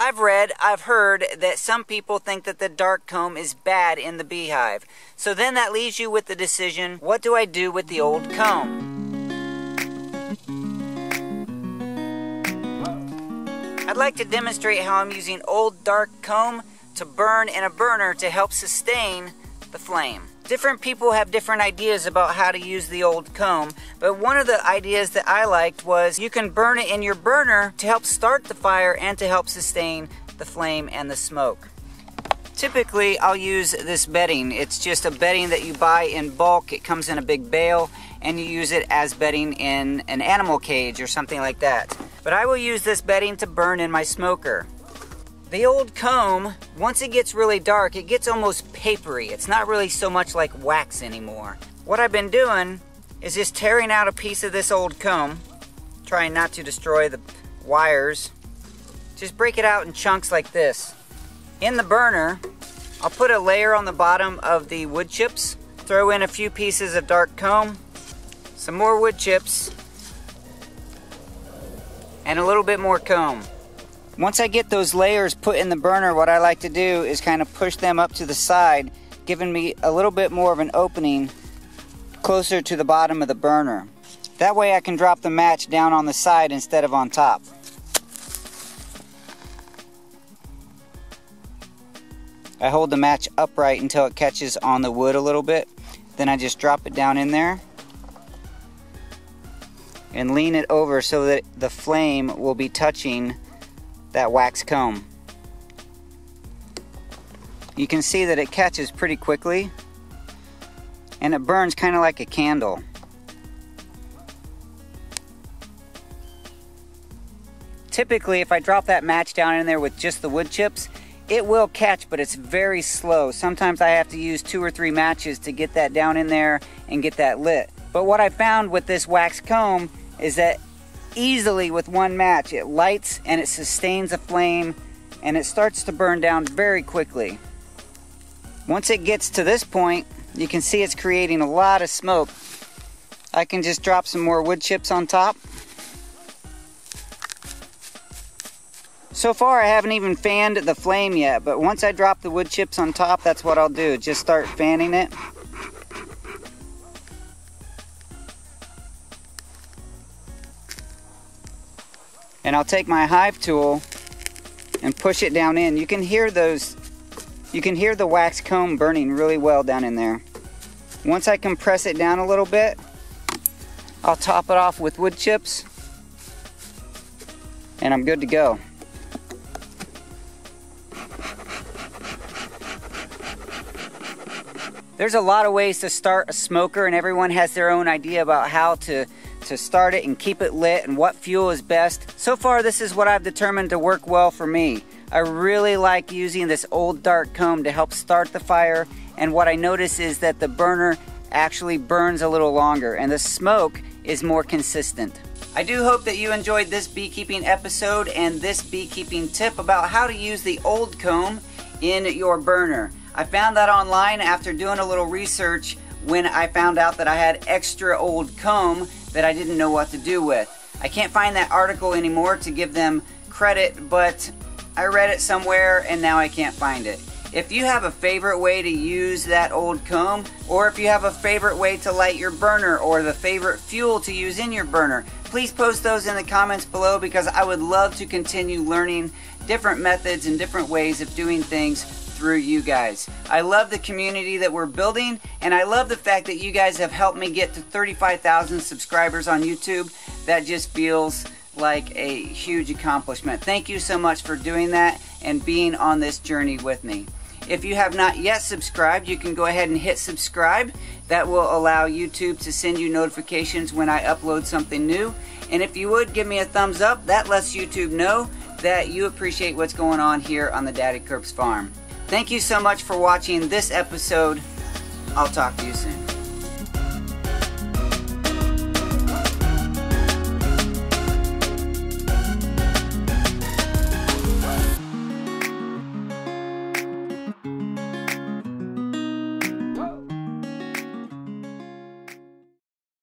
I've heard that some people think that the dark comb is bad in the beehive. So then that leaves you with the decision, what do I do with the old comb? I'd like to demonstrate how I'm using old dark comb to burn in a burner to help sustain the flame. Different people have different ideas about how to use the old comb, but one of the ideas that I liked was you can burn it in your burner to help start the fire and to help sustain the flame and the smoke. Typically, I'll use this bedding. It's just a bedding that you buy in bulk. It comes in a big bale, and you use it as bedding in an animal cage or something like that. But I will use this bedding to burn in my smoker. The old comb, once it gets really dark, it gets almost papery. It's not really so much like wax anymore. What I've been doing is just tearing out a piece of this old comb, trying not to destroy the wires. Just break it out in chunks like this. In the burner, I'll put a layer on the bottom of the wood chips, throw in a few pieces of dark comb, some more wood chips, and a little bit more comb. Once I get those layers put in the burner, what I like to do is kind of push them up to the side, giving me a little bit more of an opening closer to the bottom of the burner. That way I can drop the match down on the side instead of on top. I hold the match upright until it catches on the wood a little bit. Then I just drop it down in there and lean it over so that the flame will be touching that wax comb. You can see that it catches pretty quickly and it burns kind of like a candle. Typically, if I drop that match down in there with just the wood chips, it will catch, but it's very slow. Sometimes I have to use 2 or 3 matches to get that down in there and get that lit. But what I found with this wax comb is that easily with one match, it lights and it sustains a flame and it starts to burn down very quickly. Once it gets to this point, you can see it's creating a lot of smoke. I can just drop some more wood chips on top. So far I haven't even fanned the flame yet, but once I drop the wood chips on top, that's what I'll do. Just start fanning it. And I'll take my hive tool and push it down in. You can hear the wax comb burning really well down in there. Once I compress it down a little bit, I'll top it off with wood chips and I'm good to go. There's a lot of ways to start a smoker, and everyone has their own idea about how to start it and keep it lit and what fuel is best. So far, this is what I've determined to work well for me. I really like using this old dark comb to help start the fire, and what I notice is that the burner actually burns a little longer and the smoke is more consistent. I do hope that you enjoyed this beekeeping episode and this beekeeping tip about how to use the old comb in your burner. I found that online after doing a little research when I found out that I had extra old comb that I didn't know what to do with. I can't find that article anymore to give them credit, but I read it somewhere and now I can't find it. If you have a favorite way to use that old comb, or if you have a favorite way to light your burner, or the favorite fuel to use in your burner, please post those in the comments below, because I would love to continue learning different methods and different ways of doing things through you guys. I love the community that we're building, and I love the fact that you guys have helped me get to 35,000 subscribers on YouTube. That just feels like a huge accomplishment. Thank you so much for doing that and being on this journey with me. If you have not yet subscribed, you can go ahead and hit subscribe. That will allow YouTube to send you notifications when I upload something new. And if you would give me a thumbs up, that lets YouTube know that you appreciate what's going on here on the Daddykirbs farm. Thank you so much for watching this episode. I'll talk to you soon.